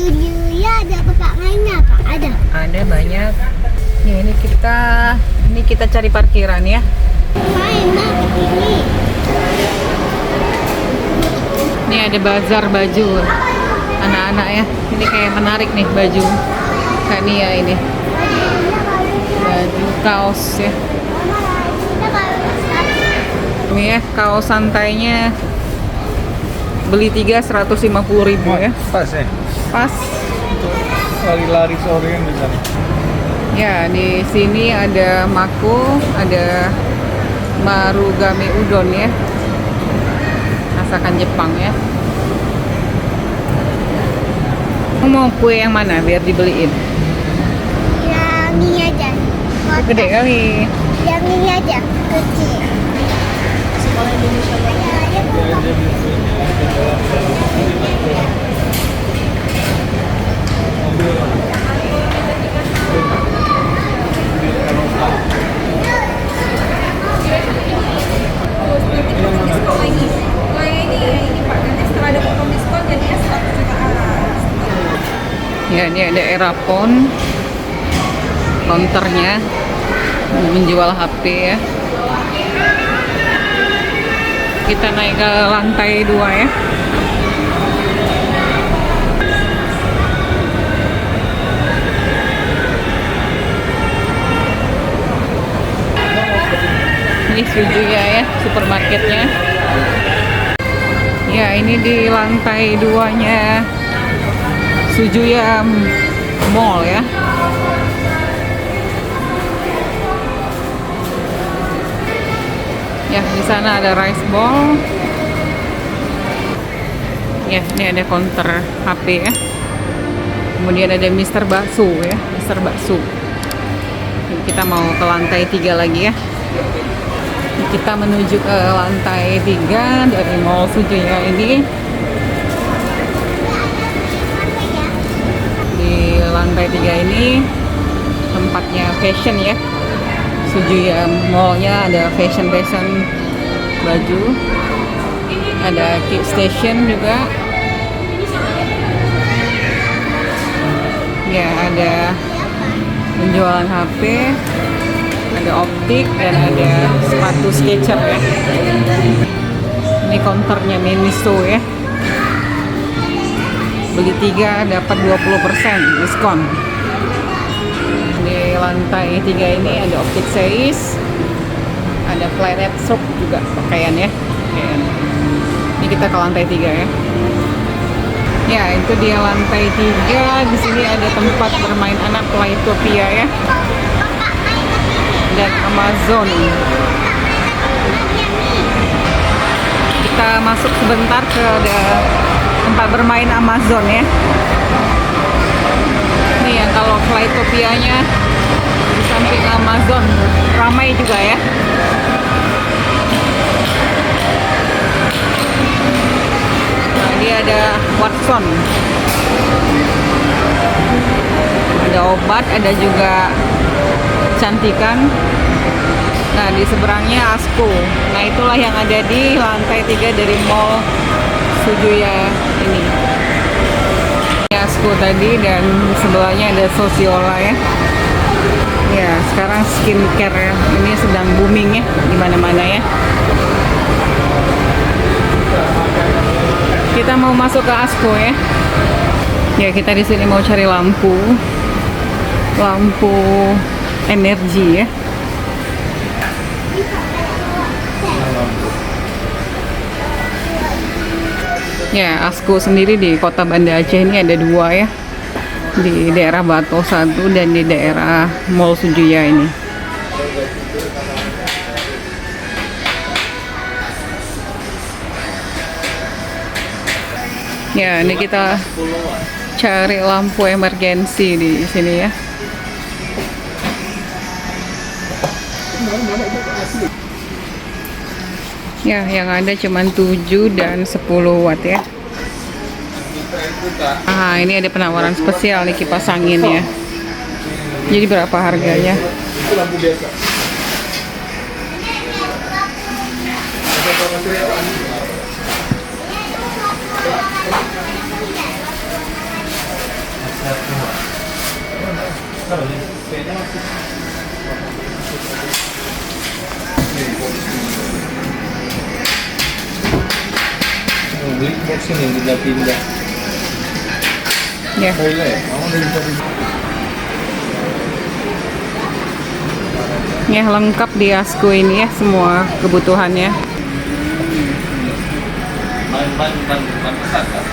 Suju ya, ada tempat mainnya Pak? Ada banyak. Nih, ini kita cari parkiran ya. Main Mak ke sini. Ini ada bazar baju anak-anak ya. Ini kayak menarik nih baju Kania ini. Baju kaos ya. Ini ya kaos santainya beli 3 150.000 ya. Pas ya? Pas. Lari-lari sore kan misalnya. Ya, di sini ada mako, ada marugame udon ya. Masakan Jepang ya. Mau kue yang mana biar dibeliin? Yang ini aja. Gede kali. Yang ini aja, kecil. Sekolah Indonesia Ya, ini ada Erapon, counternya menjual HP ya. Kita naik ke lantai 2 ya. Ini Suzuya ya, supermarketnya. Ya, ini di lantai 2-nya Suzuya Mall ya. Ya, di sana ada rice ball. Ya, ini ada counter HP ya. Kemudian ada Mister Bakso ya, Mister Bakso. Kita mau ke lantai 3 lagi ya. Kita menuju ke lantai 3 dari Mall Suzuya ini. Di lantai 3 ini tempatnya fashion ya. Suzuya Mall-nya ada fashion baju. Ada Kid Station juga. Ya, ada penjualan HP, ada optik, dan ada sepatu SketchUp ya. Ini counternya Miniso ya. Beli 3 dapat 20% diskon. Di lantai 3 ini ada optik Seis, ada Planet Shop juga pakaian ya. Ini kita ke lantai 3 ya. Ya, itu dia lantai 3. Di sini ada tempat bermain anak Playtopia ya. Dan Amazon. Kita masuk sebentar ke tempat bermain Amazon ya. Ini yang kalau Playtopia-nya di samping Amazon ramai juga ya. Nah, dia ada Watson, ada obat, ada juga kecantikan. Nah, di seberangnya Asko. Nah, itulah yang ada di lantai 3 dari Mall Suzuya ini. Asko tadi, dan sebelahnya ada Sosiola ya. Ya, sekarang skincare ini sedang booming ya di mana-mana ya. Kita mau masuk ke Asko ya. Ya, kita di sini mau cari lampu energi ya. Ya, Asko sendiri di kota Banda Aceh ini ada 2 ya. Di daerah Bato 1 dan di daerah Mall Suzuya ini. Ya, ini kita cari lampu emergensi di sini ya. Ya, yang ada cuma 7 dan 10 watt ya. Ah, ini ada penawaran spesial nih kipas angin ya. Jadi berapa harganya? Itu lampu biasa. Kayaknya masih. Beli box ini pindah-pindah. Ya. Boleh, kamu udah bisa Ya, lengkap di Asku ini ya, semua kebutuhannya. ban besar kan?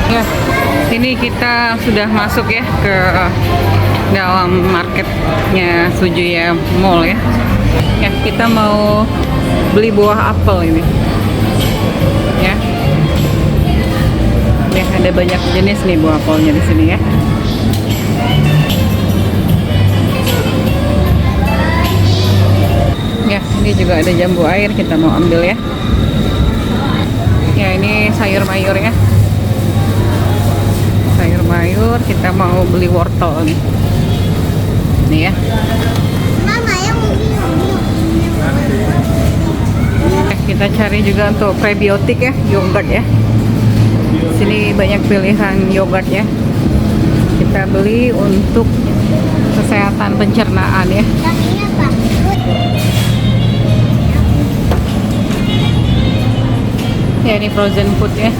Ya, ini kita sudah masuk ya ke dalam marketnya Sujuya Mall ya. Ya, kita mau beli buah apel ini. Ya. Ya, ada banyak jenis nih buah apelnya di sini ya. Ya, ini juga ada jambu air, kita mau ambil ya. Ya, ini sayur mayur ya. Sayur mayur, kita mau beli wortel nih. Nih ya. Mama yang Kita cari juga untuk prebiotik ya, yogurt ya. Sini banyak pilihan yogurt ya. Kita beli untuk kesehatan pencernaan ya. kakinya apa? Ya, ini frozen food ya.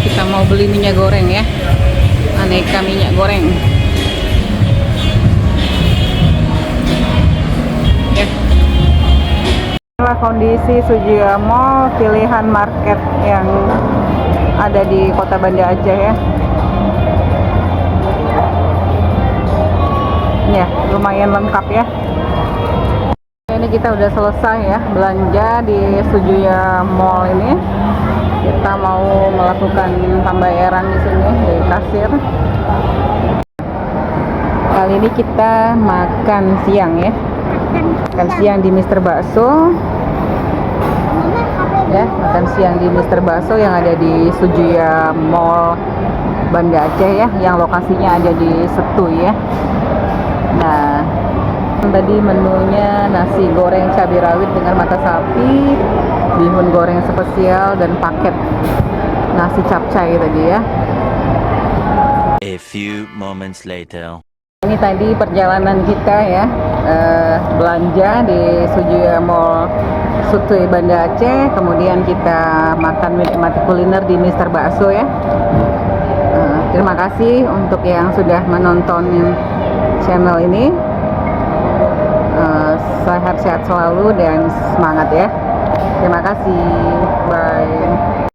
Kita mau beli minyak goreng ya, aneka minyak goreng ya. Inilah kondisi Sujuya Mall, pilihan market yang ada di Kota Banda Aceh ya. Ya, lumayan lengkap ya. Ini kita udah selesai ya belanja di Sujuya Mall ini. Kita mau melakukan pembayaran di sini di kasir. Kali ini kita makan siang ya. Makan siang di Mr. Bakso. Ya, makan siang di Mr. Bakso yang ada di Sujuya Mall Banda Aceh ya, yang lokasinya ada di Setu ya. Nah, tadi menunya nasi goreng cabai rawit dengan mata sapi, bihun goreng spesial, dan paket nasi capcay tadi ya. A few moments later. Ini tadi perjalanan kita ya, belanja di Sujuya Mall Sutu Banda Aceh, kemudian kita makan menikmati kuliner di Mr. Bakso ya. Terima kasih untuk yang sudah menonton channel ini. Sehat-sehat selalu dan semangat ya. Terima kasih. Bye.